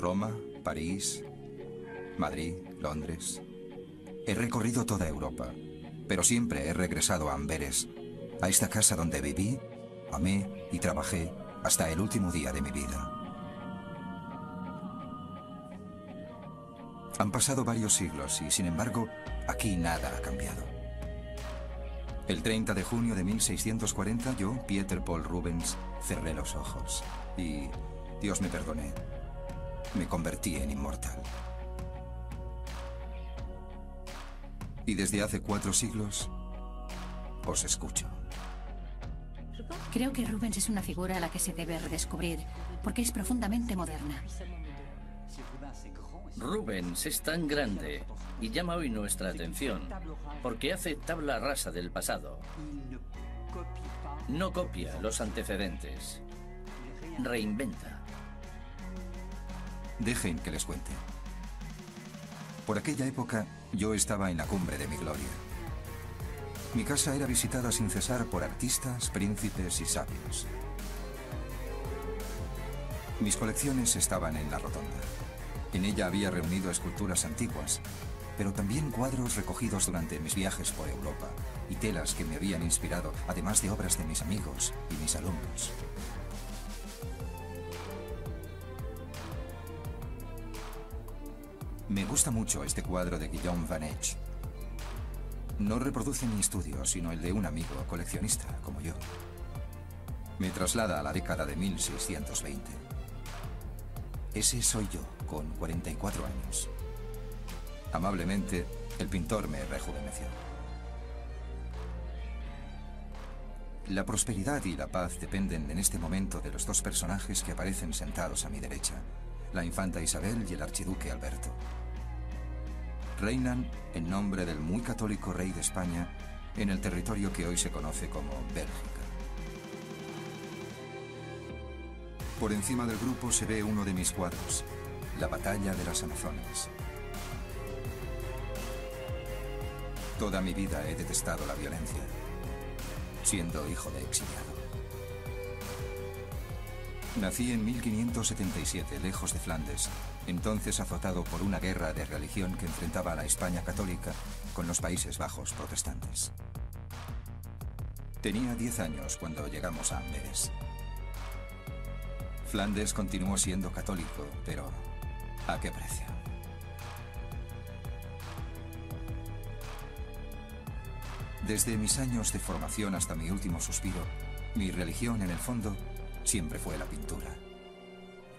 Roma, París, Madrid, Londres. He recorrido toda Europa, pero siempre he regresado a Amberes, a esta casa donde viví, amé y trabajé hasta el último día de mi vida. Han pasado varios siglos y, sin embargo, aquí nada ha cambiado. El 30 de junio de 1640, yo, Pieter Paul Rubens, cerré los ojos y, Dios me perdone, me convertí en inmortal. Y desde hace 4 siglos, os escucho. Creo que Rubens es una figura a la que se debe redescubrir, porque es profundamente moderna. Rubens es tan grande y llama hoy nuestra atención porque hace tabla rasa del pasado. No copia los antecedentes, reinventa. Dejen que les cuente. Por aquella época, yo estaba en la cumbre de mi gloria. Mi casa era visitada sin cesar por artistas, príncipes y sabios. Mis colecciones estaban en la rotonda. En ella había reunido esculturas antiguas, pero también cuadros recogidos durante mis viajes por Europa y telas que me habían inspirado, además de obras de mis amigos y mis alumnos. Me gusta mucho este cuadro de Guillaume Van Eyck. No reproduce mi estudio, sino el de un amigo coleccionista como yo. Me traslada a la década de 1620. Ese soy yo, con 44 años. Amablemente, el pintor me rejuveneció. La prosperidad y la paz dependen en este momento de los 2 personajes que aparecen sentados a mi derecha, la infanta Isabel y el archiduque Alberto. Reinan en nombre del muy católico rey de España en el territorio que hoy se conoce como Bélgica. Por encima del grupo se ve uno de mis cuadros, La batalla de las Amazonas. Toda mi vida he detestado la violencia, siendo hijo de exiliado. Nací en 1577, lejos de Flandes, entonces azotado por una guerra de religión que enfrentaba a la España católica con los Países Bajos protestantes. Tenía 10 años cuando llegamos a Amberes. Flandes continuó siendo católico, pero ¿a qué precio? Desde mis años de formación hasta mi último suspiro, mi religión, en el fondo, siempre fue la pintura.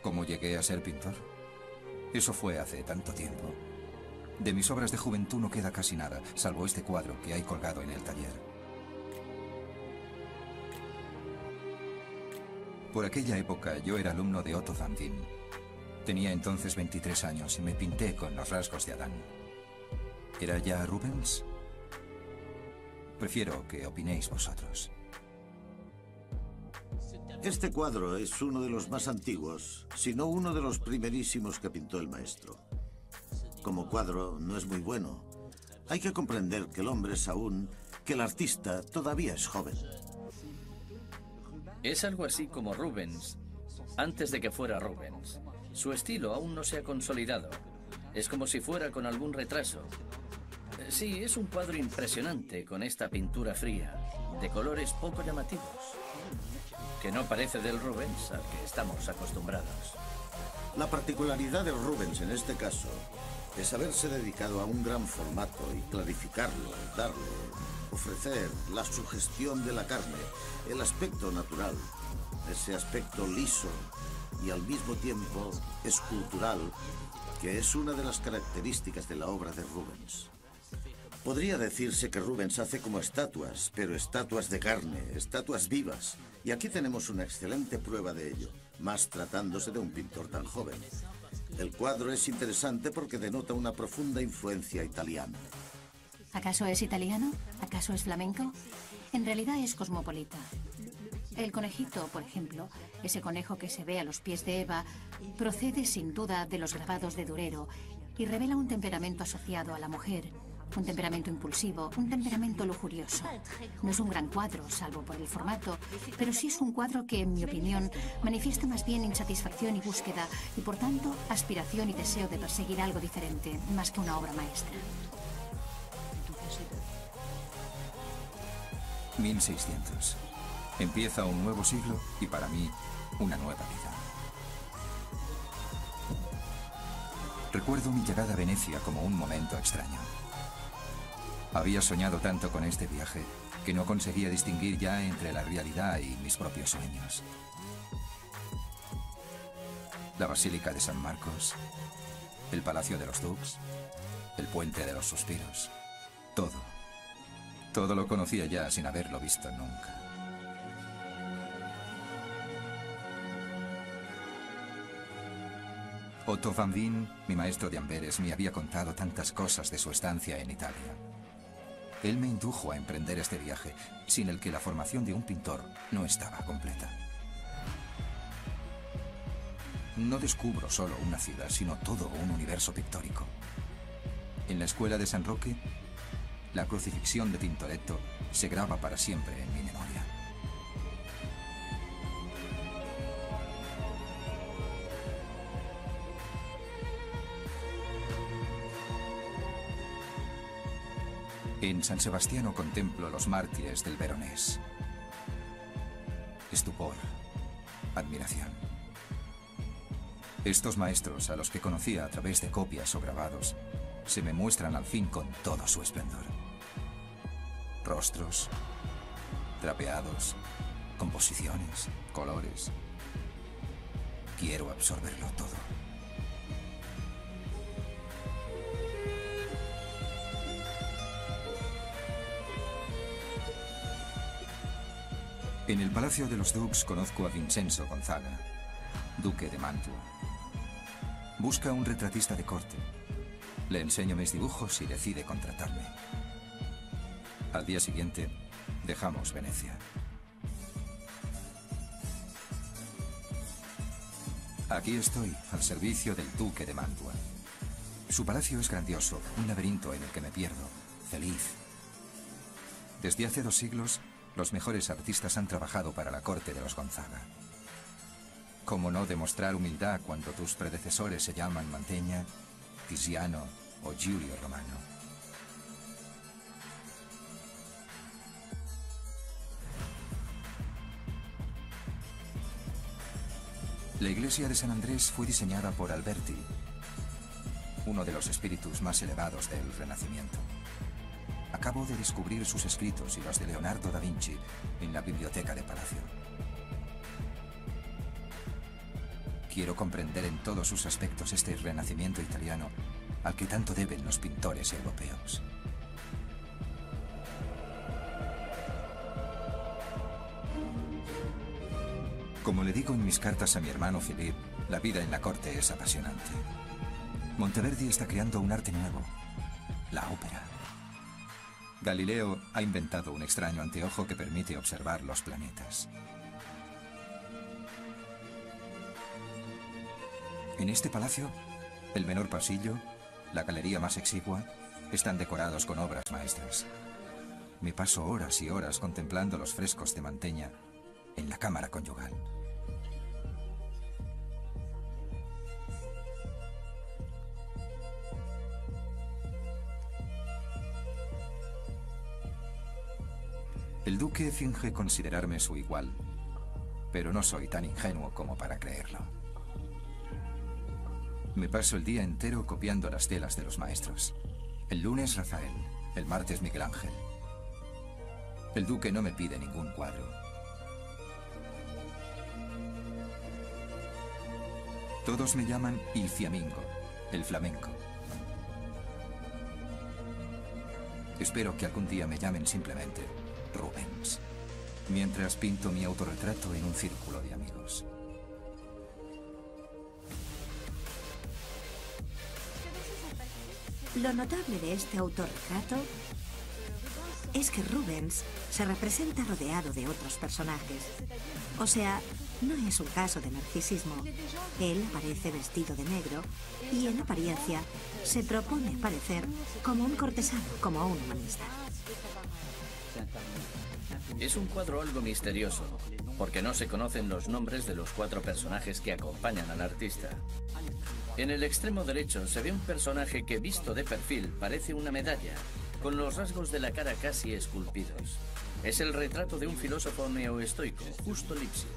¿Cómo llegué a ser pintor? Eso fue hace tanto tiempo. De mis obras de juventud no queda casi nada, salvo este cuadro que hay colgado en el taller. Por aquella época yo era alumno de Otto van Diem. Tenía entonces 23 años y me pinté con los rasgos de Adán. ¿Era ya Rubens? Prefiero que opinéis vosotros. Este cuadro es uno de los más antiguos, si no uno de los primerísimos que pintó el maestro. Como cuadro no es muy bueno. Hay que comprender que el hombre es aún, que el artista todavía es joven. Es algo así como Rubens, antes de que fuera Rubens. Su estilo aún no se ha consolidado. Es como si fuera con algún retraso. Sí, es un cuadro impresionante con esta pintura fría, de colores poco llamativos, que no parece del Rubens al que estamos acostumbrados. La particularidad de Rubens en este caso es haberse dedicado a un gran formato y clarificarlo, ofrecer la sugestión de la carne, el aspecto natural, ese aspecto liso y al mismo tiempo escultural, que es una de las características de la obra de Rubens. Podría decirse que Rubens hace como estatuas, pero estatuas de carne, estatuas vivas. Y aquí tenemos una excelente prueba de ello, más tratándose de un pintor tan joven. El cuadro es interesante porque denota una profunda influencia italiana. ¿Acaso es italiano? ¿Acaso es flamenco? En realidad es cosmopolita. El conejito, por ejemplo, ese conejo que se ve a los pies de Eva, procede sin duda de los grabados de Durero y revela un temperamento asociado a la mujer, un temperamento impulsivo, un temperamento lujurioso. No es un gran cuadro, salvo por el formato, pero sí es un cuadro que, en mi opinión, manifiesta más bien insatisfacción y búsqueda, y por tanto, aspiración y deseo de perseguir algo diferente, más que una obra maestra. 1600. Empieza un nuevo siglo y para mí, una nueva vida. Recuerdo mi llegada a Venecia como un momento extraño. Había soñado tanto con este viaje que no conseguía distinguir ya entre la realidad y mis propios sueños. La Basílica de San Marcos, el Palacio de los Dux, el Puente de los Suspiros, todo. Todo lo conocía ya sin haberlo visto nunca. Otto van Veen, mi maestro de Amberes, me había contado tantas cosas de su estancia en Italia. Él me indujo a emprender este viaje, sin el que la formación de un pintor no estaba completa. No descubro solo una ciudad, sino todo un universo pictórico. En la escuela de San Roque, la crucifixión de Tintoretto se graba para siempre en mi memoria. En San Sebastiano contemplo los mártires del Veronés. Estupor, admiración. Estos maestros, a los que conocía a través de copias o grabados, se me muestran al fin con todo su esplendor. Rostros, trapeados, composiciones, colores. Quiero absorberlo todo. En el Palacio de los Dux conozco a Vincenzo Gonzaga, duque de Mantua. Busca un retratista de corte. Le enseño mis dibujos y decide contratarme. Al día siguiente, dejamos Venecia. Aquí estoy, al servicio del duque de Mantua. Su palacio es grandioso, un laberinto en el que me pierdo, feliz. Desde hace 2 siglos, los mejores artistas han trabajado para la corte de los Gonzaga. ¿Cómo no demostrar humildad cuando tus predecesores se llaman Mantegna, Tiziano o Giulio Romano? La iglesia de San Andrés fue diseñada por Alberti, uno de los espíritus más elevados del Renacimiento. Acabo de descubrir sus escritos y los de Leonardo da Vinci en la biblioteca de Palacio. Quiero comprender en todos sus aspectos este renacimiento italiano al que tanto deben los pintores europeos. Como le digo en mis cartas a mi hermano Philippe, la vida en la corte es apasionante. Monteverdi está creando un arte nuevo, la ópera. Galileo ha inventado un extraño anteojo que permite observar los planetas. En este palacio, el menor pasillo, la galería más exigua, están decorados con obras maestras. Me paso horas y horas contemplando los frescos de Mantegna en la cámara conyugal. El duque finge considerarme su igual, pero no soy tan ingenuo como para creerlo. Me paso el día entero copiando las telas de los maestros. El lunes Rafael, el martes Miguel Ángel. El duque no me pide ningún cuadro. Todos me llaman Il Fiammingo, el flamenco. Espero que algún día me llamen simplemente Rubens, mientras pinto mi autorretrato en un círculo de amigos. Lo notable de este autorretrato es que Rubens se representa rodeado de otros personajes. O sea, No es un caso de narcisismo. Él aparece vestido de negro y en apariencia se propone parecer como un cortesano, como un humanista. Es un cuadro algo misterioso, porque no se conocen los nombres de los 4 personajes que acompañan al artista. En el extremo derecho se ve un personaje que, visto de perfil, parece una medalla, con los rasgos de la cara casi esculpidos. Es el retrato de un filósofo neoestoico, Justo Lipsio.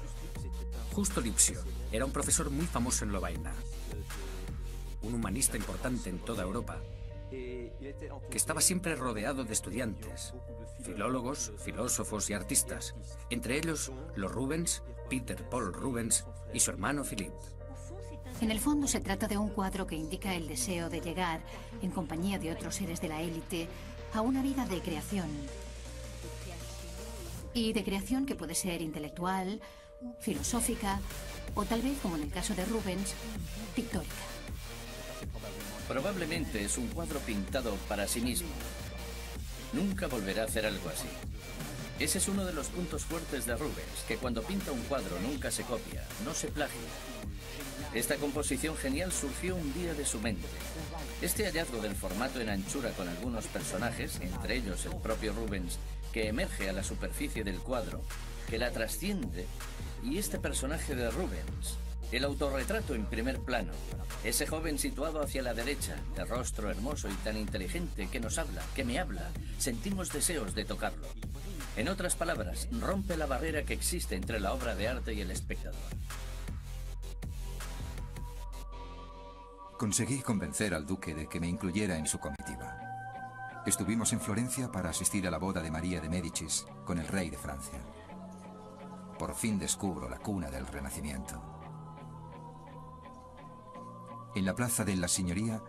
Justo Lipsio era un profesor muy famoso en Lovaina, un humanista importante en toda Europa, que estaba siempre rodeado de estudiantes, filólogos, filósofos y artistas, entre ellos los Rubens, Peter Paul Rubens y su hermano Philippe. En el fondo se trata de un cuadro que indica el deseo de llegar, en compañía de otros seres de la élite, a una vida de creación. Y de creación que puede ser intelectual, filosófica o tal vez, como en el caso de Rubens, pictórica. Probablemente es un cuadro pintado para sí mismo. Nunca volverá a hacer algo así. Ese es uno de los puntos fuertes de Rubens, que cuando pinta un cuadro nunca se copia, no se plagia. Esta composición genial surgió un día de su mente. Este hallazgo del formato en anchura con algunos personajes, entre ellos el propio Rubens, que emerge a la superficie del cuadro, que la trasciende, y este personaje de Rubens, el autorretrato en primer plano, ese joven situado hacia la derecha, de rostro hermoso y tan inteligente que nos habla, que me habla, sentimos deseos de tocarlo. En otras palabras, rompe la barrera que existe entre la obra de arte y el espectador. Conseguí convencer al duque de que me incluyera en su comitiva. Estuvimos en Florencia para asistir a la boda de María de Médicis con el rey de Francia. Por fin descubro la cuna del Renacimiento. En la plaza de la Signoria,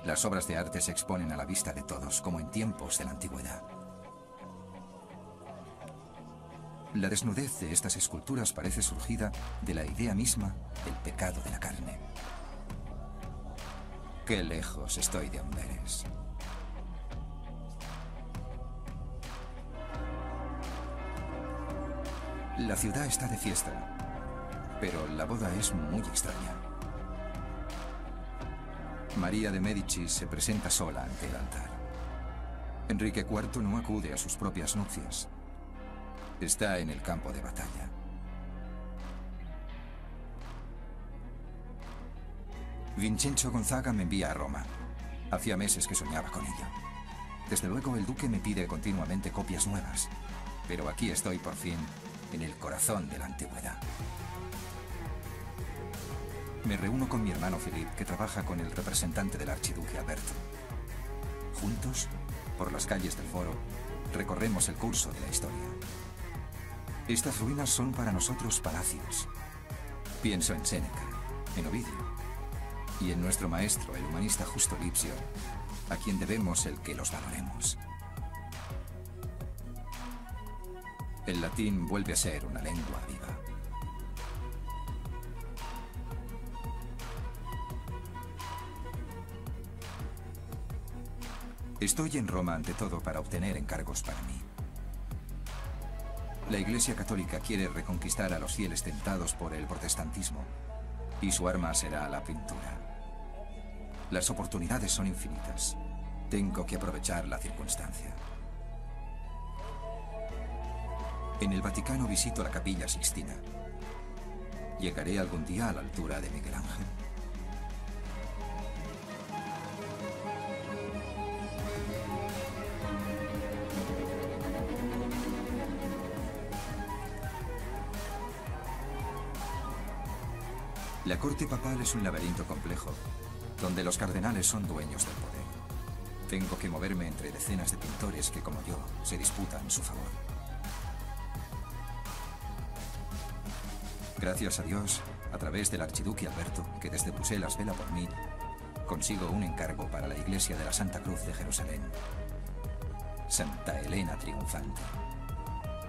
las obras de arte se exponen a la vista de todos, como en tiempos de la antigüedad. La desnudez de estas esculturas parece surgida de la idea misma del pecado de la carne. Qué lejos estoy de Amberes. La ciudad está de fiesta, pero la boda es muy extraña. María de Médicis se presenta sola ante el altar. Enrique IV no acude a sus propias nupcias. Está en el campo de batalla. Vincenzo Gonzaga me envía a Roma. Hacía meses que soñaba con ella. Desde luego el duque me pide continuamente copias nuevas, pero aquí estoy por fin en el corazón de la antigüedad. Me reúno con mi hermano Philippe, que trabaja con el representante del archiduque Alberto. Juntos, por las calles del foro, recorremos el curso de la historia. Estas ruinas son para nosotros palacios. Pienso en Séneca, en Ovidio y en nuestro maestro, el humanista Justo Lipsio, a quien debemos el que los valoremos. El latín vuelve a ser una lengua viva. Estoy en Roma ante todo para obtener encargos para mí. La Iglesia Católica quiere reconquistar a los fieles tentados por el protestantismo, y su arma será la pintura. Las oportunidades son infinitas. Tengo que aprovechar la circunstancia. En el Vaticano visito la Capilla Sixtina. ¿Llegaré algún día a la altura de Miguel Ángel? La corte papal es un laberinto complejo, donde los cardenales son dueños del poder. Tengo que moverme entre decenas de pintores que, como yo, se disputan su favor. Gracias a Dios, a través del archiduque Alberto, que desde Bruselas vela por mí, consigo un encargo para la iglesia de la Santa Cruz de Jerusalén. Santa Elena triunfante.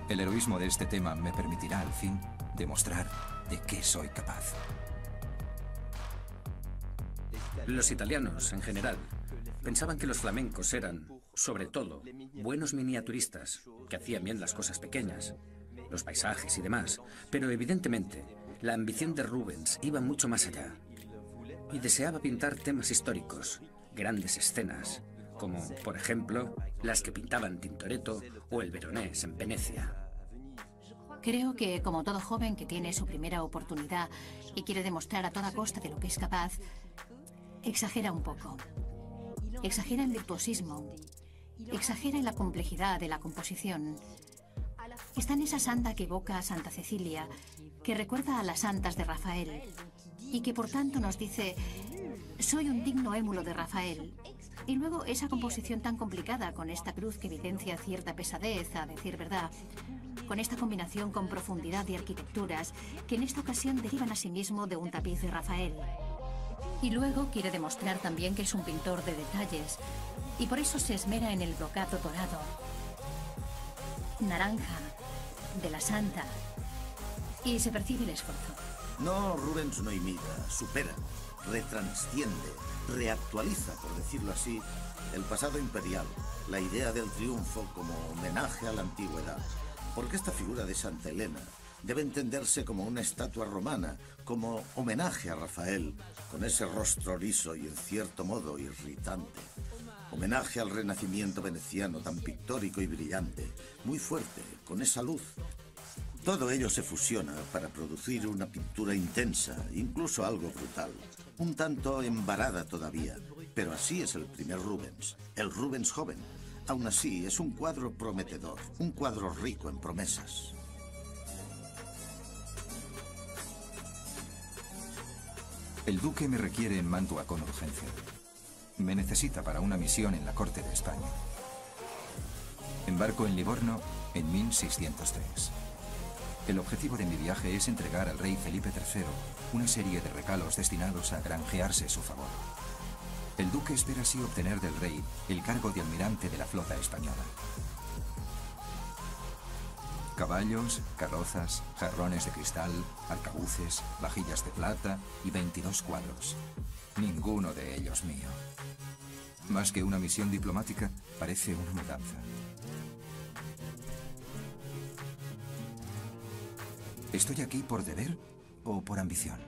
El heroísmo de este tema me permitirá, al fin, demostrar de qué soy capaz. Los italianos, en general, pensaban que los flamencos eran, sobre todo, buenos miniaturistas, que hacían bien las cosas pequeñas, los paisajes y demás, pero evidentemente la ambición de Rubens iba mucho más allá y deseaba pintar temas históricos, grandes escenas, como, por ejemplo, las que pintaban Tintoretto o el Veronés en Venecia. Creo que, como todo joven que tiene su primera oportunidad y quiere demostrar a toda costa de lo que es capaz, exagera un poco. Exagera en virtuosismo. Exagera en la complejidad de la composición. Está en esa santa que evoca a Santa Cecilia, que recuerda a las santas de Rafael, y que por tanto nos dice, soy un digno émulo de Rafael. Y luego esa composición tan complicada, con esta cruz que evidencia cierta pesadez, a decir verdad, con esta combinación con profundidad de arquitecturas, que en esta ocasión derivan asimismo de un tapiz de Rafael. Y luego quiere demostrar también que es un pintor de detalles, y por eso se esmera en el brocado dorado, naranja, de la santa, y se percibe el esfuerzo. No, Rubens no imita, supera, retransciende, reactualiza, por decirlo así, el pasado imperial, la idea del triunfo como homenaje a la antigüedad. Porque esta figura de Santa Elena debe entenderse como una estatua romana, como homenaje a Rafael, con ese rostro liso y en cierto modo irritante. Homenaje al renacimiento veneciano tan pictórico y brillante, muy fuerte, con esa luz. Todo ello se fusiona para producir una pintura intensa, incluso algo brutal, un tanto embarada todavía, pero así es el primer Rubens, el Rubens joven. Aún así, es un cuadro prometedor, un cuadro rico en promesas. El duque me requiere en Mantua con urgencia. Me necesita para una misión en la corte de España. Embarco en Livorno en 1603. El objetivo de mi viaje es entregar al rey Felipe III una serie de regalos destinados a granjearse su favor. El duque espera así obtener del rey el cargo de almirante de la flota española. Caballos, carrozas, jarrones de cristal, arcabuces, vajillas de plata y 22 cuadros. Ninguno de ellos mío. Más que una misión diplomática, parece una mudanza. ¿Estoy aquí por deber o por ambición?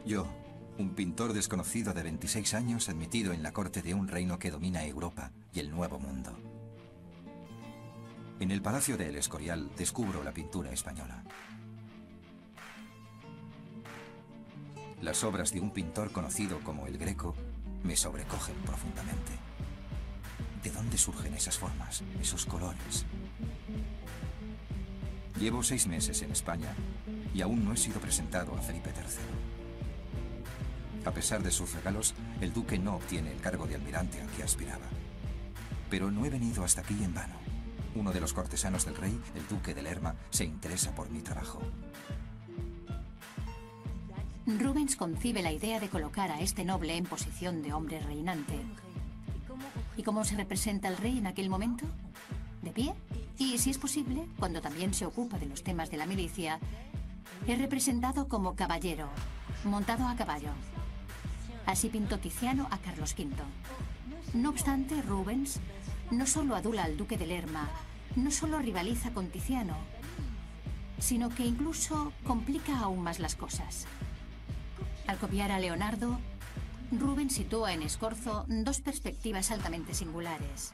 Yo, un pintor desconocido de 26 años admitido en la corte de un reino que domina Europa y el Nuevo Mundo. En el Palacio de El Escorial descubro la pintura española. Las obras de un pintor conocido como el Greco me sobrecogen profundamente. ¿De dónde surgen esas formas, esos colores? Llevo 6 meses en España y aún no he sido presentado a Felipe III. A pesar de sus regalos, el duque no obtiene el cargo de almirante al que aspiraba. Pero no he venido hasta aquí en vano. Uno de los cortesanos del rey, el duque de Lerma, se interesa por mi trabajo. Rubens concibe la idea de colocar a este noble en posición de hombre reinante. ¿Y cómo se representa el rey en aquel momento? ¿De pie? Y, si es posible, cuando también se ocupa de los temas de la milicia, es representado como caballero, montado a caballo. Así pintó Tiziano a Carlos V. No obstante, Rubens no solo adula al duque de Lerma, no solo rivaliza con Tiziano, sino que incluso complica aún más las cosas. Al copiar a Leonardo, Rubens sitúa en Scorzo 2 perspectivas altamente singulares.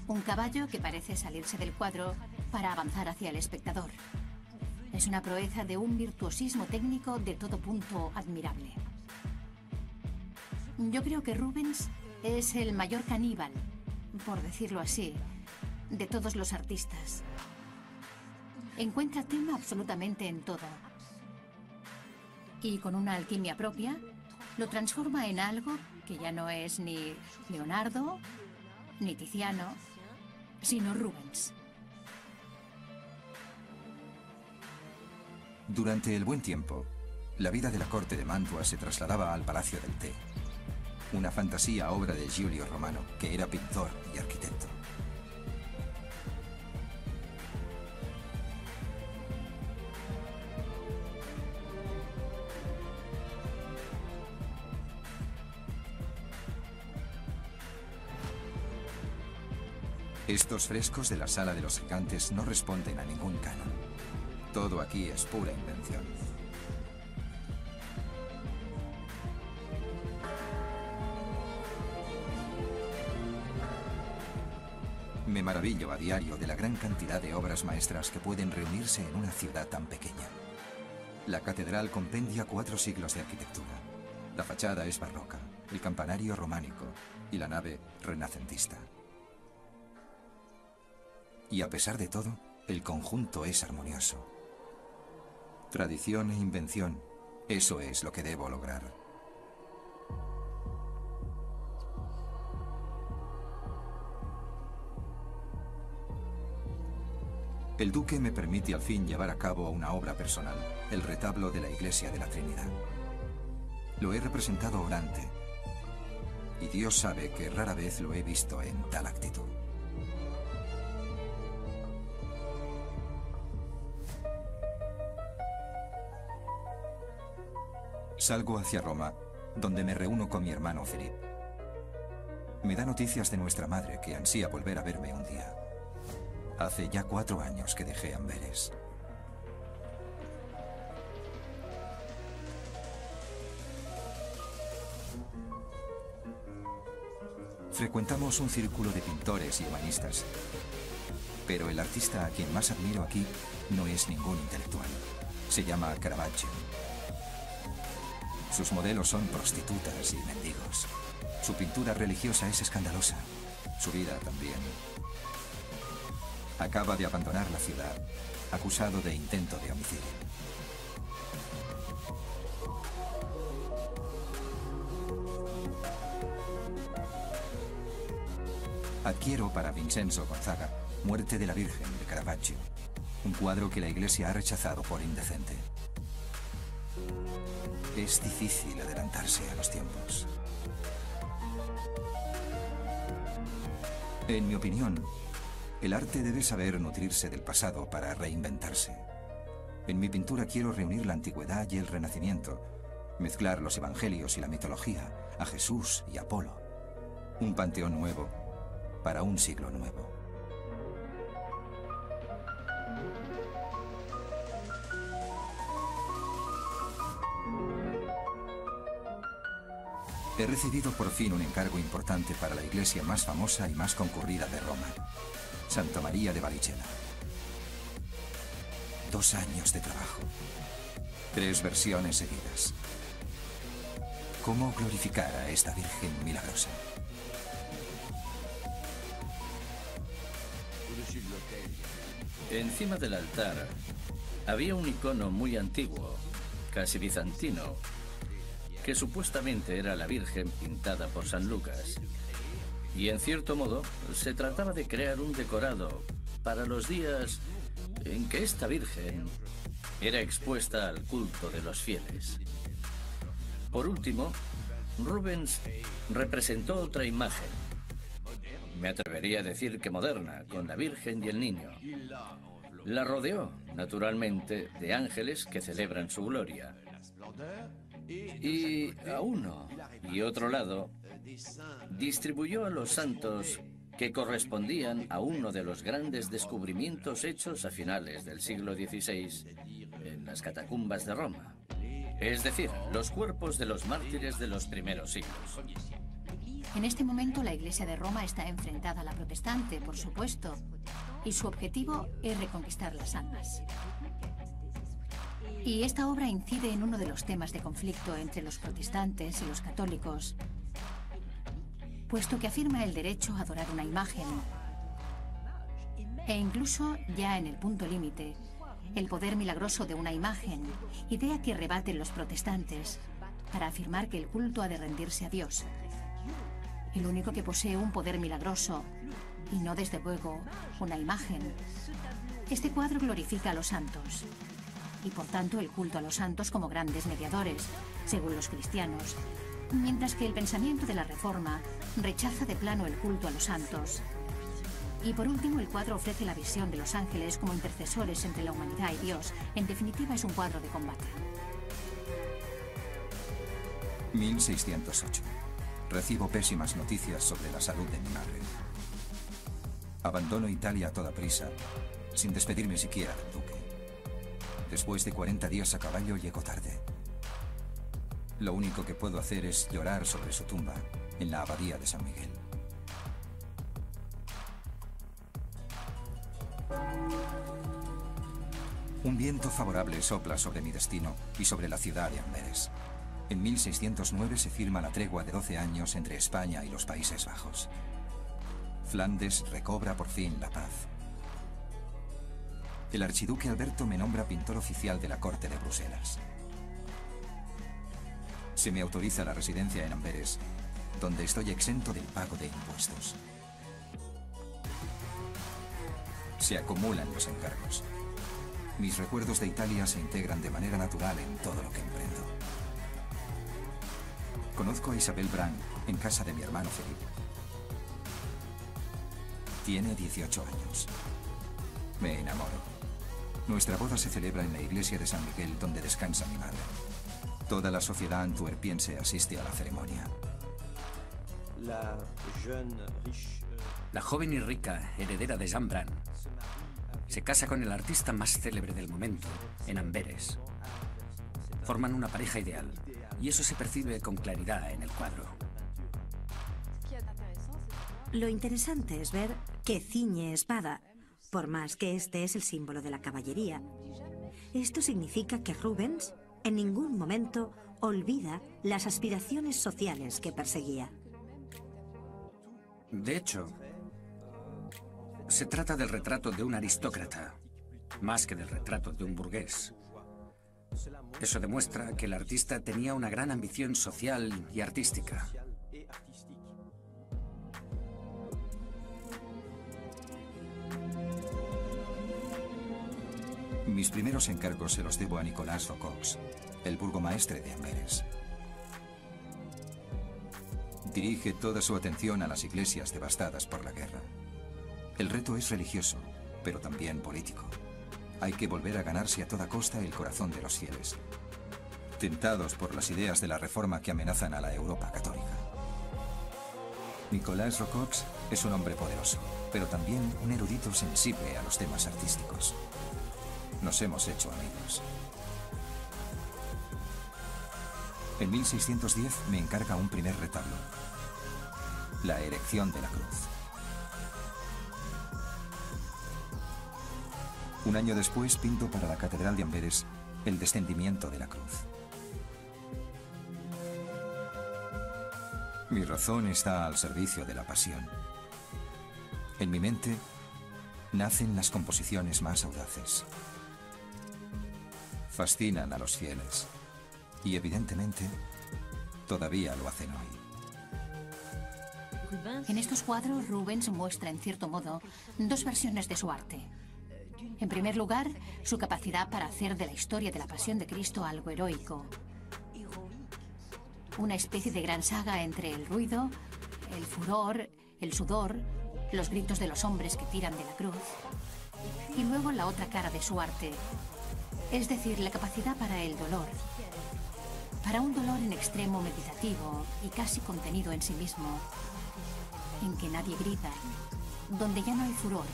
Un caballo que parece salirse del cuadro para avanzar hacia el espectador. Es una proeza de un virtuosismo técnico de todo punto admirable. Yo creo que Rubens es el mayor caníbal, por decirlo así, de todos los artistas. Encuentra tema absolutamente en todo. Y con una alquimia propia, lo transforma en algo que ya no es ni Leonardo, ni Tiziano, sino Rubens. Durante el buen tiempo, la vida de la corte de Mantua se trasladaba al Palacio del Té, una fantasía obra de Giulio Romano, que era pintor y arquitecto. Estos frescos de la Sala de los Gigantes no responden a ningún canon. Todo aquí es pura invención. Me maravillo a diario de la gran cantidad de obras maestras que pueden reunirse en una ciudad tan pequeña. La catedral compendia 4 siglos de arquitectura. La fachada es barroca, el campanario románico y la nave renacentista. Y a pesar de todo, el conjunto es armonioso. Tradición e invención, eso es lo que debo lograr. El duque me permite al fin llevar a cabo una obra personal, el retablo de la Iglesia de la Trinidad. Lo he representado orante, y Dios sabe que rara vez lo he visto en tal actitud. Salgo hacia Roma, donde me reúno con mi hermano Felipe. Me da noticias de nuestra madre, que ansía volver a verme un día. Hace ya 4 años que dejé Amberes. Frecuentamos un círculo de pintores y humanistas, pero el artista a quien más admiro aquí no es ningún intelectual. Se llama Caravaggio. Sus modelos son prostitutas y mendigos. Su pintura religiosa es escandalosa. Su vida también. Acaba de abandonar la ciudad, acusado de intento de homicidio. Adquiero para Vincenzo Gonzaga Muerte de la Virgen de Caravaggio, un cuadro que la Iglesia ha rechazado por indecente. Es difícil adelantarse a los tiempos. En mi opinión, el arte debe saber nutrirse del pasado para reinventarse. En mi pintura quiero reunir la antigüedad y el renacimiento, mezclar los evangelios y la mitología, a Jesús y Apolo. Un panteón nuevo para un siglo nuevo. He recibido por fin un encargo importante para la iglesia más famosa y más concurrida de Roma, Santa María de Vallicella. 2 años de trabajo. 3 versiones seguidas. ¿Cómo glorificar a esta Virgen milagrosa? Encima del altar había un icono muy antiguo, casi bizantino, que supuestamente era la Virgen pintada por San Lucas. Y en cierto modo, se trataba de crear un decorado para los días en que esta Virgen era expuesta al culto de los fieles. Por último, Rubens representó otra imagen. Me atrevería a decir que moderna, con la Virgen y el Niño. La rodeó, naturalmente, de ángeles que celebran su gloria. Y a uno y otro lado, distribuyó a los santos que correspondían a uno de los grandes descubrimientos hechos a finales del siglo XVI en las catacumbas de Roma. Es decir, los cuerpos de los mártires de los primeros siglos. En este momento la Iglesia de Roma está enfrentada a la protestante, por supuesto, y su objetivo es reconquistar las almas. Y esta obra incide en uno de los temas de conflicto entre los protestantes y los católicos, puesto que afirma el derecho a adorar una imagen e incluso, ya en el punto límite, el poder milagroso de una imagen, idea que rebaten los protestantes para afirmar que el culto ha de rendirse a Dios. El único que posee un poder milagroso, y no desde luego una imagen. Este cuadro glorifica a los santos, y por tanto el culto a los santos como grandes mediadores, según los cristianos, mientras que el pensamiento de la Reforma rechaza de plano el culto a los santos. Y por último, el cuadro ofrece la visión de los ángeles como intercesores entre la humanidad y Dios. En definitiva, es un cuadro de combate. 1608. Recibo pésimas noticias sobre la salud de mi madre. Abandono Italia a toda prisa, sin despedirme siquiera del duque. Después de 40 días a caballo, llego tarde. Lo único que puedo hacer es llorar sobre su tumba en la abadía de San Miguel. Un viento favorable sopla sobre mi destino y sobre la ciudad de Amberes. En 1609 se firma la tregua de 12 años entre España y los Países Bajos. Flandes recobra por fin la paz. El archiduque Alberto me nombra pintor oficial de la corte de Bruselas. Se me autoriza la residencia en Amberes, donde estoy exento del pago de impuestos. Se acumulan los encargos. Mis recuerdos de Italia se integran de manera natural en todo lo que emprendo. Conozco a Isabel Brand en casa de mi hermano Felipe. Tiene 18 años. Me enamoro. Nuestra boda se celebra en la iglesia de San Miguel, donde descansa mi madre. Toda la sociedad antwerpiense asiste a la ceremonia. La joven y rica heredera de Jean Brand se casa con el artista más célebre del momento, en Amberes. Forman una pareja ideal, y eso se percibe con claridad en el cuadro. Lo interesante es ver que ciñe espada, por más que este es el símbolo de la caballería. Esto significa que Rubens en ningún momento olvida las aspiraciones sociales que perseguía. De hecho, se trata del retrato de un aristócrata, más que del retrato de un burgués. Eso demuestra que el artista tenía una gran ambición social y artística. Mis primeros encargos se los debo a Nicolas Rocox, el burgomaestre de Amberes. Dirige toda su atención a las iglesias devastadas por la guerra. El reto es religioso, pero también político. Hay que volver a ganarse a toda costa el corazón de los fieles, tentados por las ideas de la reforma que amenazan a la Europa católica. Nicolas Rocox es un hombre poderoso, pero también un erudito sensible a los temas artísticos. Nos hemos hecho amigos. En 1610 me encarga un primer retablo, la erección de la cruz. Un año después pinto para la Catedral de Amberes el descendimiento de la cruz. Mi razón está al servicio de la pasión. En mi mente nacen las composiciones más audaces. Fascinan a los fieles y evidentemente todavía lo hacen hoy. En estos cuadros, Rubens muestra, en cierto modo, dos versiones de su arte. En primer lugar, su capacidad para hacer de la historia de la Pasión de Cristo algo heroico. Una especie de gran saga entre el ruido, el furor, el sudor, los gritos de los hombres que tiran de la cruz. Y luego la otra cara de su arte, es decir, la capacidad para el dolor. Para un dolor en extremo meditativo y casi contenido en sí mismo, en que nadie grita, donde ya no hay furor,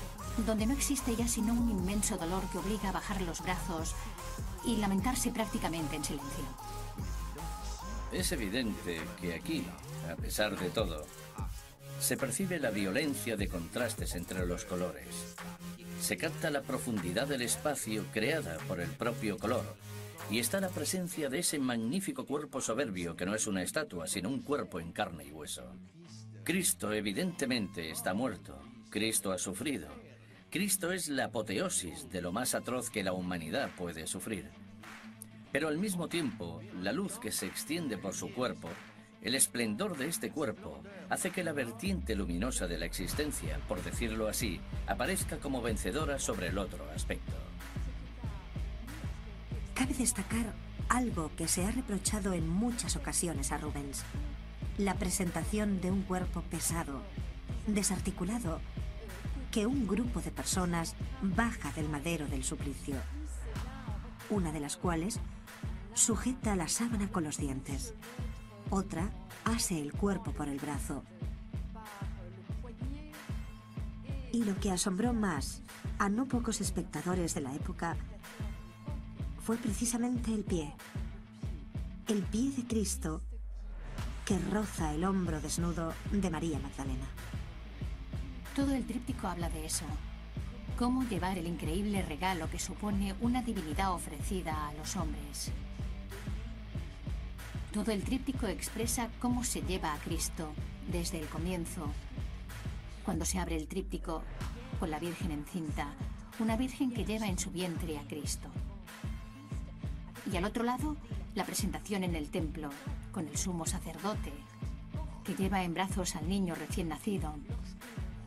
donde no existe ya sino un inmenso dolor que obliga a bajar los brazos y lamentarse prácticamente en silencio. Es evidente que aquí, a pesar de todo, se percibe la violencia de contrastes entre los colores. Se capta la profundidad del espacio creada por el propio color, y está la presencia de ese magnífico cuerpo soberbio que no es una estatua, sino un cuerpo en carne y hueso. Cristo evidentemente está muerto. Cristo ha sufrido. Cristo es la apoteosis de lo más atroz que la humanidad puede sufrir. Pero al mismo tiempo, la luz que se extiende por su cuerpo, el esplendor de este cuerpo, hace que la vertiente luminosa de la existencia, por decirlo así, aparezca como vencedora sobre el otro aspecto. Cabe destacar algo que se ha reprochado en muchas ocasiones a Rubens: la presentación de un cuerpo pesado, desarticulado, que un grupo de personas baja del madero del suplicio, una de las cuales sujeta la sábana con los dientes, otra ase el cuerpo por el brazo. Y lo que asombró más a no pocos espectadores de la época fue precisamente el pie. El pie de Cristo que roza el hombro desnudo de María Magdalena. Todo el tríptico habla de eso. Cómo llevar el increíble regalo que supone una divinidad ofrecida a los hombres. Todo el tríptico expresa cómo se lleva a Cristo desde el comienzo. Cuando se abre el tríptico con la Virgen encinta, una Virgen que lleva en su vientre a Cristo. Y al otro lado, la presentación en el templo, con el sumo sacerdote, que lleva en brazos al niño recién nacido.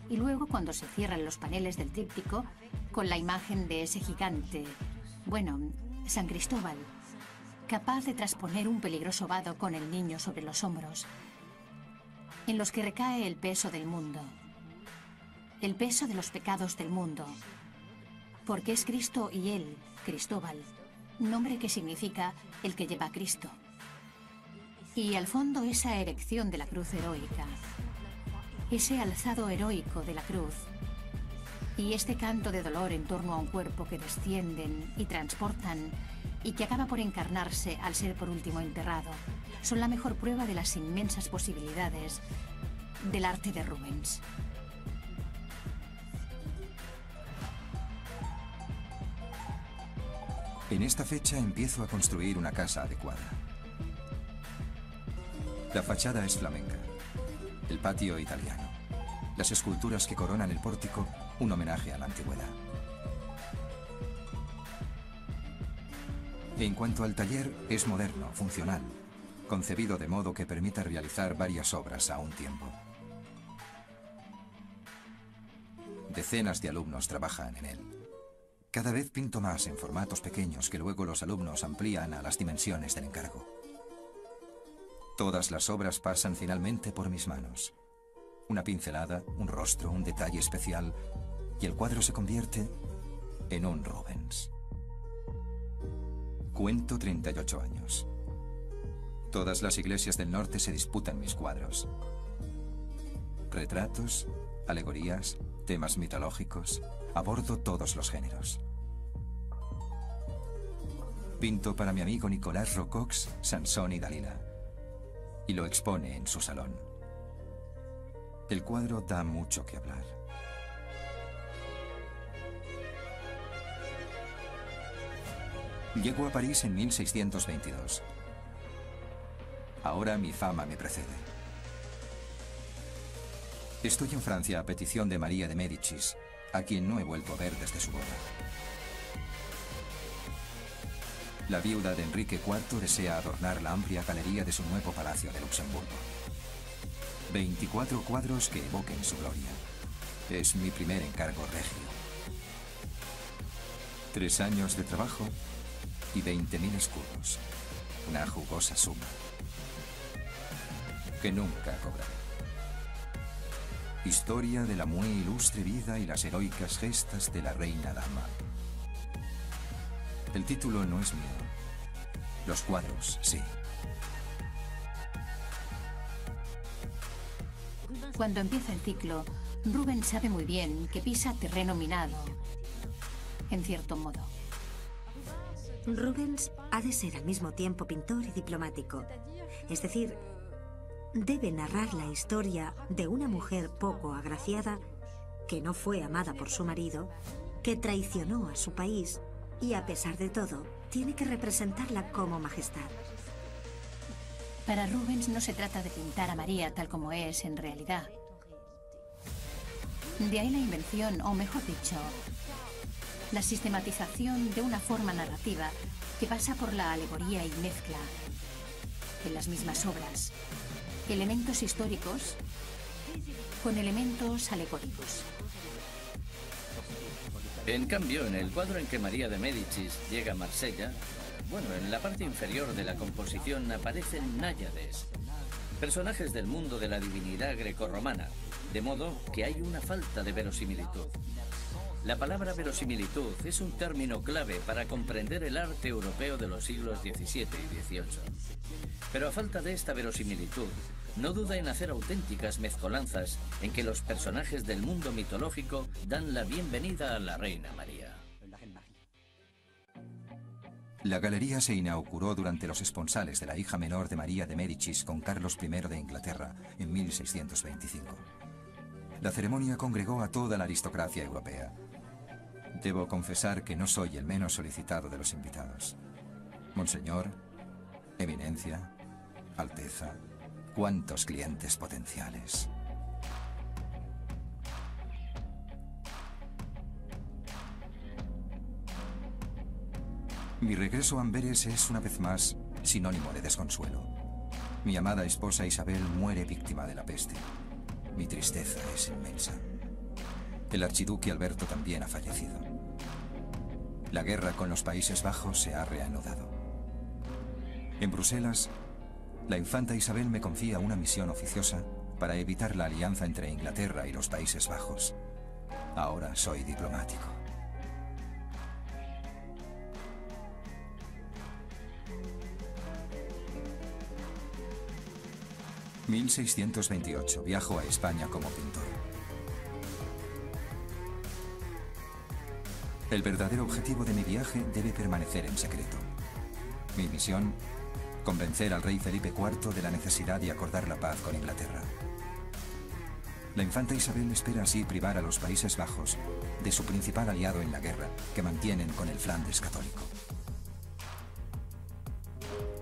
Y luego, cuando se cierran los paneles del tríptico, con la imagen de ese gigante, bueno, San Cristóbal, capaz de trasponer un peligroso vado con el niño sobre los hombros, en los que recae el peso del mundo, el peso de los pecados del mundo, porque es Cristo y él, Cristóbal, nombre que significa el que lleva a Cristo. Y al fondo esa erección de la cruz heroica, ese alzado heroico de la cruz, y este canto de dolor en torno a un cuerpo que descienden y transportan y que acaba por encarnarse al ser por último enterrado, son la mejor prueba de las inmensas posibilidades del arte de Rubens. En esta fecha empiezo a construir una casa adecuada. La fachada es flamenca, el patio italiano, las esculturas que coronan el pórtico, un homenaje a la antigüedad. En cuanto al taller, es moderno, funcional, concebido de modo que permita realizar varias obras a un tiempo. Decenas de alumnos trabajan en él. Cada vez pinto más en formatos pequeños que luego los alumnos amplían a las dimensiones del encargo. Todas las obras pasan finalmente por mis manos. Una pincelada, un rostro, un detalle especial, y el cuadro se convierte en un Rubens. Cuento 38 años. Todas las iglesias del norte se disputan mis cuadros. Retratos, alegorías, temas mitológicos, abordo todos los géneros. Pinto para mi amigo Nicolás Rocox, Sansón y Dalila, y lo expone en su salón. El cuadro da mucho que hablar. Llego a París en 1622. Ahora mi fama me precede. Estoy en Francia a petición de María de Médicis, a quien no he vuelto a ver desde su boda. La viuda de Enrique IV desea adornar la amplia galería de su nuevo palacio de Luxemburgo. 24 cuadros que evoquen su gloria. Es mi primer encargo regio. 3 años de trabajo y 20.000 escudos. Una jugosa suma que nunca cobraré. Historia de la muy ilustre vida y las heroicas gestas de la reina dama. El título no es mío. Los cuadros, sí. Cuando empieza el ciclo, Rubens sabe muy bien que pisa terreno minado, en cierto modo. Rubens ha de ser al mismo tiempo pintor y diplomático. Es decir, debe narrar la historia de una mujer poco agraciada que no fue amada por su marido, que traicionó a su país y, a pesar de todo, tiene que representarla como majestad. Para Rubens no se trata de pintar a María tal como es en realidad. De ahí la invención, o mejor dicho, la sistematización de una forma narrativa que pasa por la alegoría y mezcla en las mismas obras elementos históricos con elementos alegóricos. En cambio, en el cuadro en que María de Médicis llega a Marsella, bueno, en la parte inferior de la composición aparecen náyades, personajes del mundo de la divinidad grecorromana, de modo que hay una falta de verosimilitud. La palabra verosimilitud es un término clave para comprender el arte europeo de los siglos XVII y XVIII. Pero a falta de esta verosimilitud, no duda en hacer auténticas mezcolanzas en que los personajes del mundo mitológico dan la bienvenida a la Reina María. La galería se inauguró durante los esponsales de la hija menor de María de Médicis con Carlos I de Inglaterra en 1625. La ceremonia congregó a toda la aristocracia europea. Debo confesar que no soy el menos solicitado de los invitados. Monseñor, Eminencia, Alteza, ¿cuántos clientes potenciales? Mi regreso a Amberes es, una vez más, sinónimo de desconsuelo. Mi amada esposa Isabel muere víctima de la peste. Mi tristeza es inmensa. El archiduque Alberto también ha fallecido. La guerra con los Países Bajos se ha reanudado. En Bruselas, la infanta Isabel me confía una misión oficiosa para evitar la alianza entre Inglaterra y los Países Bajos. Ahora soy diplomático. ...1628, viajo a España como pintor. El verdadero objetivo de mi viaje debe permanecer en secreto. Mi misión, convencer al rey Felipe IV de la necesidad de acordar la paz con Inglaterra. La infanta Isabel espera así privar a los Países Bajos de su principal aliado en la guerra que mantienen con el Flandes católico.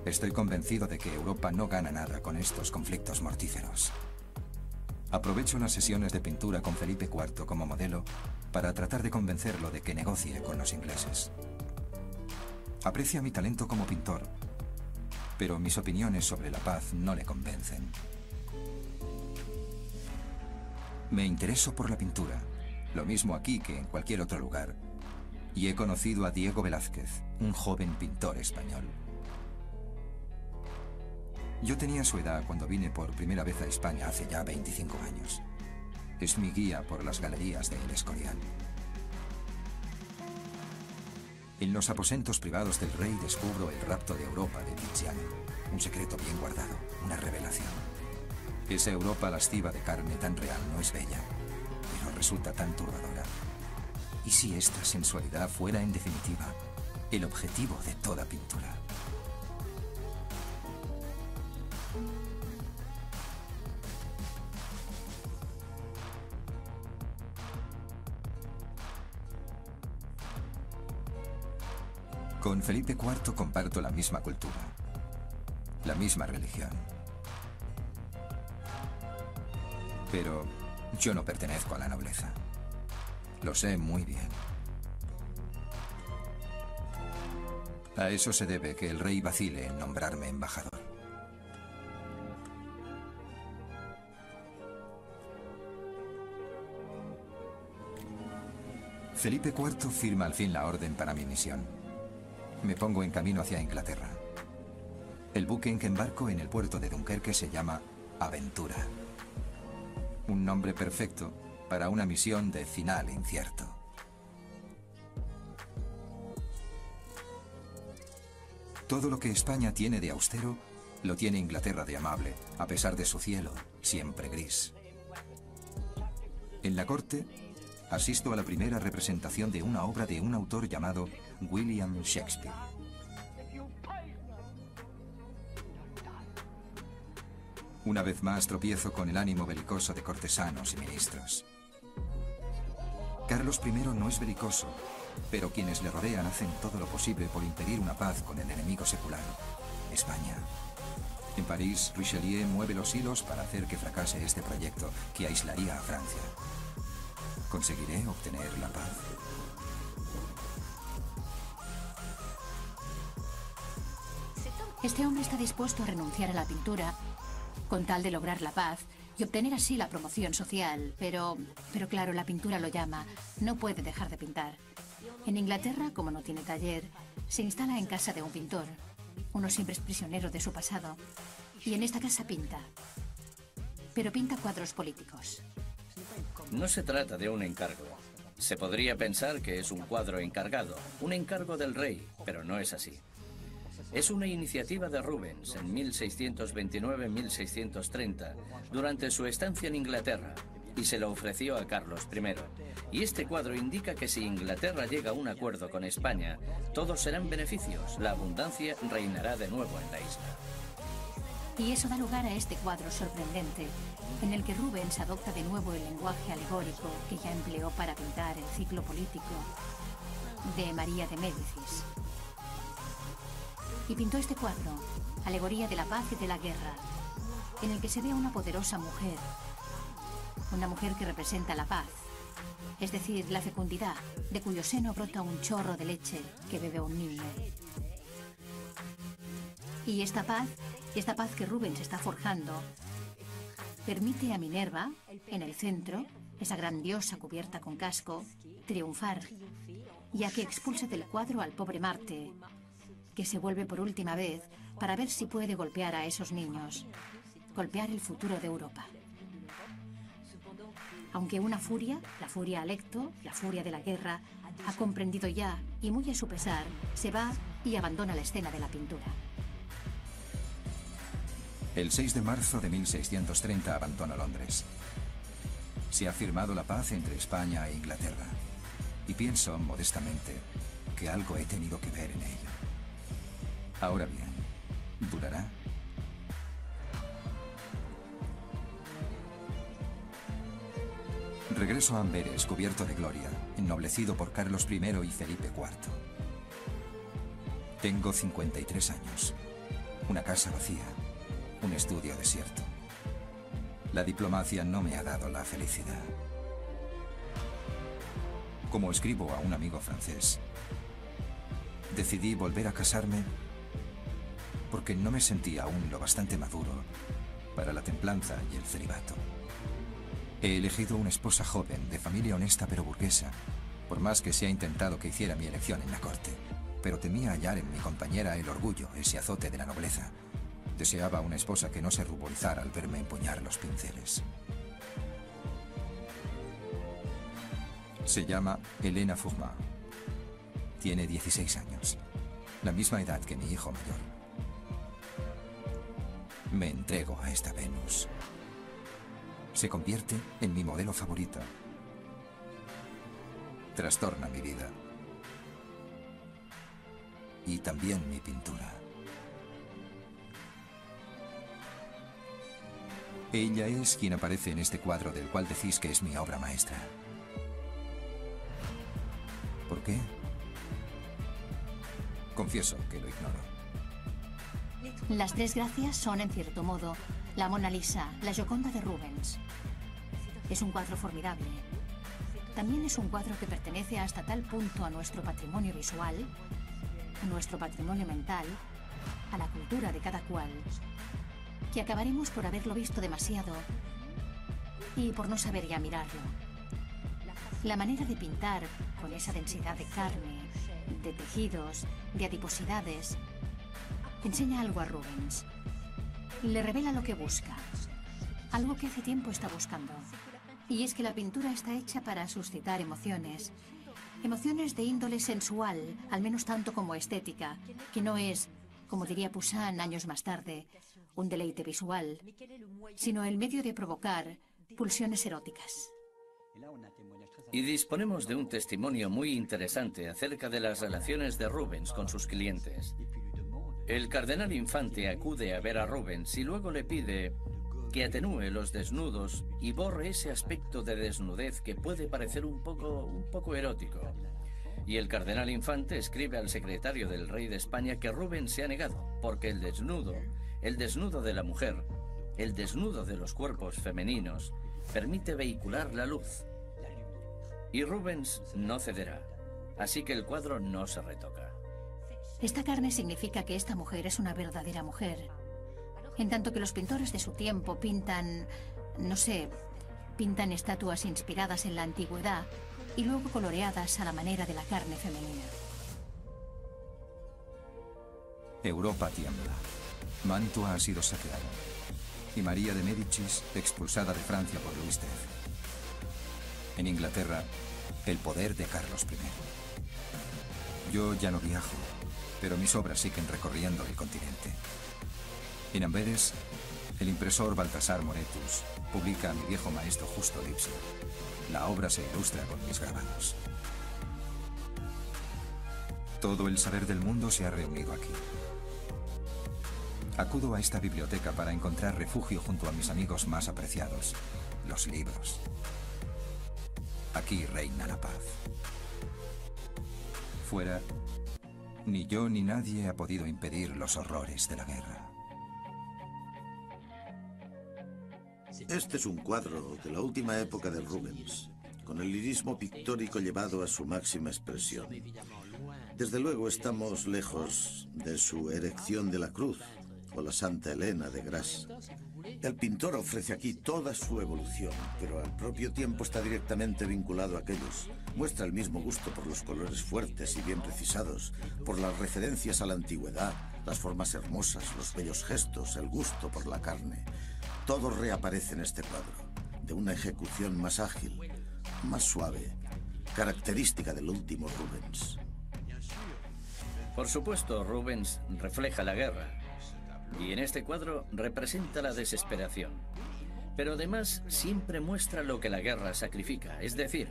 Estoy convencido de que Europa no gana nada con estos conflictos mortíferos. Aprovecho las sesiones de pintura con Felipe IV como modelo para tratar de convencerlo de que negocie con los ingleses. Aprecia mi talento como pintor, pero mis opiniones sobre la paz no le convencen. Me intereso por la pintura, lo mismo aquí que en cualquier otro lugar, y he conocido a Diego Velázquez, un joven pintor español. Yo tenía su edad cuando vine por primera vez a España hace ya 25 años. Es mi guía por las galerías de El Escorial. En los aposentos privados del rey descubro el rapto de Europa de Tiziano, un secreto bien guardado, una revelación. Esa Europa lasciva de carne tan real no es bella, pero resulta tan turbadora. ¿Y si esta sensualidad fuera, en definitiva, el objetivo de toda pintura? Con Felipe IV comparto la misma cultura, la misma religión. Pero yo no pertenezco a la nobleza. Lo sé muy bien. A eso se debe que el rey vacile en nombrarme embajador. Felipe IV firma al fin la orden para mi misión. Me pongo en camino hacia Inglaterra. El buque en que embarco en el puerto de Dunkerque se llama Aventura. Un nombre perfecto para una misión de final incierto. Todo lo que España tiene de austero, lo tiene Inglaterra de amable, a pesar de su cielo, siempre gris. En la corte, asisto a la primera representación de una obra de un autor llamado William Shakespeare. Una vez más tropiezo con el ánimo belicoso de cortesanos y ministros. Carlos I no es belicoso, pero quienes le rodean hacen todo lo posible por impedir una paz con el enemigo secular, España. En París, Richelieu mueve los hilos para hacer que fracase este proyecto que aislaría a Francia. ¿Conseguiré obtener la paz? Este hombre está dispuesto a renunciar a la pintura con tal de lograr la paz y obtener así la promoción social. Pero claro, la pintura lo llama. No puede dejar de pintar. En Inglaterra, como no tiene taller, se instala en casa de un pintor. Uno siempre es prisionero de su pasado. Y en esta casa pinta. Pero pinta cuadros políticos. No se trata de un encargo. Se podría pensar que es un cuadro encargado, un encargo del rey, pero no es así. Es una iniciativa de Rubens en 1629-1630, durante su estancia en Inglaterra, y se lo ofreció a Carlos I. Y este cuadro indica que si Inglaterra llega a un acuerdo con España, todos serán beneficios, la abundancia reinará de nuevo en la isla. Y eso da lugar a este cuadro sorprendente, en el que Rubens adopta de nuevo el lenguaje alegórico que ya empleó para pintar el ciclo político de María de Médicis. Y pintó este cuadro, Alegoría de la paz y de la guerra, en el que se ve a una poderosa mujer, una mujer que representa la paz, es decir, la fecundidad, de cuyo seno brota un chorro de leche que bebe un niño. Y esta paz que Rubens está forjando, permite a Minerva, en el centro, esa gran diosa cubierta con casco, triunfar, ya que expulsa del cuadro al pobre Marte, que se vuelve por última vez para ver si puede golpear a esos niños, golpear el futuro de Europa. Aunque una furia, la furia Alecto, la furia de la guerra, ha comprendido ya, y muy a su pesar, se va y abandona la escena de la pintura. El 6 de marzo de 1630 abandona Londres. Se ha firmado la paz entre España e Inglaterra. Y pienso, modestamente, que algo he tenido que ver en ello. Ahora bien, ¿durará? Regreso a Amberes, cubierto de gloria, ennoblecido por Carlos I y Felipe IV. Tengo 53 años, una casa vacía, un estudio desierto. La diplomacia no me ha dado la felicidad. Como escribo a un amigo francés, decidí volver a casarme porque no me sentía aún lo bastante maduro para la templanza y el celibato. He elegido una esposa joven, de familia honesta pero burguesa, por más que se ha intentado que hiciera mi elección en la corte. Pero temía hallar en mi compañera el orgullo, ese azote de la nobleza. Deseaba una esposa que no se ruborizara al verme empuñar los pinceles. Se llama Helena Fourmont. Tiene 16 años, la misma edad que mi hijo mayor. Me entrego a esta Venus. Se convierte en mi modelo favorita. Trastorna mi vida. Y también mi pintura. Ella es quien aparece en este cuadro del cual decís que es mi obra maestra. ¿Por qué? Confieso que lo ignoro. Las tres gracias son, en cierto modo, la Mona Lisa, la Gioconda de Rubens. Es un cuadro formidable. También es un cuadro que pertenece hasta tal punto a nuestro patrimonio visual, a nuestro patrimonio mental, a la cultura de cada cual, que acabaremos por haberlo visto demasiado y por no saber ya mirarlo. La manera de pintar, con esa densidad de carne, de tejidos, de adiposidades, enseña algo a Rubens. Le revela lo que busca, algo que hace tiempo está buscando. Y es que la pintura está hecha para suscitar emociones. Emociones de índole sensual, al menos tanto como estética, que no es, como diría Poussin años más tarde, un deleite visual, sino el medio de provocar pulsiones eróticas. Y disponemos de un testimonio muy interesante acerca de las relaciones de Rubens con sus clientes. El cardenal Infante acude a ver a Rubens y luego le pide que atenúe los desnudos y borre ese aspecto de desnudez que puede parecer un poco erótico. Y el cardenal Infante escribe al secretario del rey de España que Rubens se ha negado, porque el desnudo de la mujer, el desnudo de los cuerpos femeninos, permite vehicular la luz. Y Rubens no cederá, así que el cuadro no se retoca. Esta carne significa que esta mujer es una verdadera mujer. En tanto que los pintores de su tiempo pintan, no sé, pintan estatuas inspiradas en la antigüedad y luego coloreadas a la manera de la carne femenina. Europa tiembla. Mantua ha sido saqueada. Y María de Médicis expulsada de Francia por Luis XIII. En Inglaterra, el poder de Carlos I. Yo ya no viajo, pero mis obras siguen recorriendo el continente. En Amberes, el impresor Baltasar Moretus publica a mi viejo maestro Justo Lipsia. La obra se ilustra con mis grabados. Todo el saber del mundo se ha reunido aquí. Acudo a esta biblioteca para encontrar refugio junto a mis amigos más apreciados, los libros. Aquí reina la paz. Fuera, ni yo ni nadie ha podido impedir los horrores de la guerra. Este es un cuadro de la última época de Rubens, con el lirismo pictórico llevado a su máxima expresión. Desde luego estamos lejos de su erección de la cruz o la Santa Elena de Grasse. El pintor ofrece aquí toda su evolución, pero al propio tiempo está directamente vinculado a aquellos. Muestra el mismo gusto por los colores fuertes y bien precisados, por las referencias a la antigüedad, las formas hermosas, los bellos gestos, el gusto por la carne. Todo reaparece en este cuadro, de una ejecución más ágil, más suave, característica del último Rubens. Por supuesto, Rubens refleja la guerra. Y en este cuadro representa la desesperación. Pero además siempre muestra lo que la guerra sacrifica. Es decir,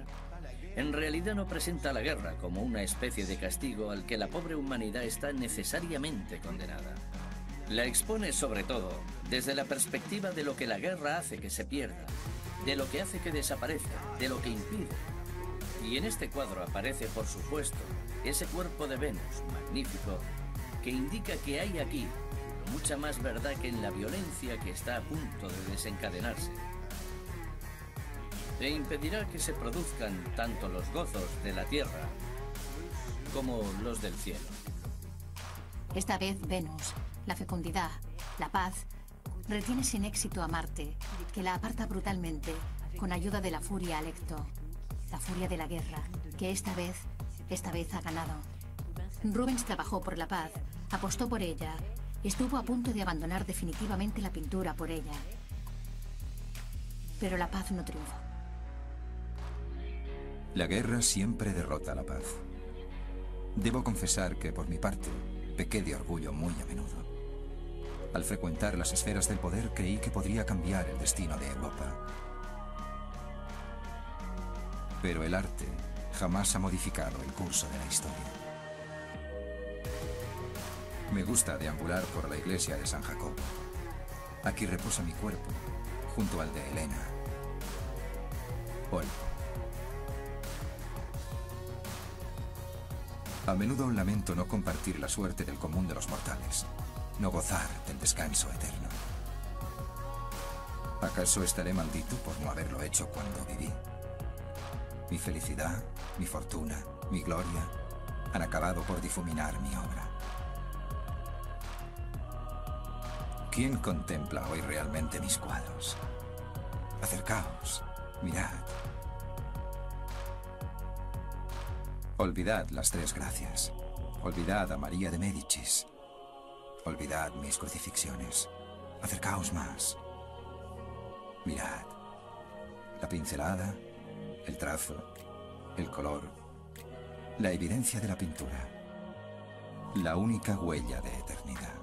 en realidad no presenta la guerra como una especie de castigo al que la pobre humanidad está necesariamente condenada. La expone sobre todo desde la perspectiva de lo que la guerra hace que se pierda, de lo que hace que desaparezca, de lo que impide. Y en este cuadro aparece, por supuesto, ese cuerpo de Venus magnífico que indica que hay aquí mucha más verdad que en la violencia que está a punto de desencadenarse. E impedirá que se produzcan tanto los gozos de la tierra como los del cielo. Esta vez Venus, la fecundidad, la paz, retiene sin éxito a Marte, que la aparta brutalmente con ayuda de la furia Alecto, la furia de la guerra, que esta vez ha ganado. Rubens trabajó por la paz, apostó por ella. Estuvo a punto de abandonar definitivamente la pintura por ella. Pero la paz no triunfó. La guerra siempre derrota la paz. Debo confesar que, por mi parte, pequé de orgullo muy a menudo. Al frecuentar las esferas del poder, creí que podría cambiar el destino de Europa. Pero el arte jamás ha modificado el curso de la historia. Me gusta deambular por la iglesia de San Jacobo. Aquí reposa mi cuerpo, junto al de Helena. Polvo. A menudo lamento no compartir la suerte del común de los mortales, no gozar del descanso eterno. ¿Acaso estaré maldito por no haberlo hecho cuando viví? Mi felicidad, mi fortuna, mi gloria han acabado por difuminar mi obra. ¿Quién contempla hoy realmente mis cuadros? Acercaos, mirad. Olvidad las tres gracias. Olvidad a María de Médicis. Olvidad mis crucifixiones. Acercaos más. Mirad. La pincelada, el trazo, el color, la evidencia de la pintura. La única huella de eternidad.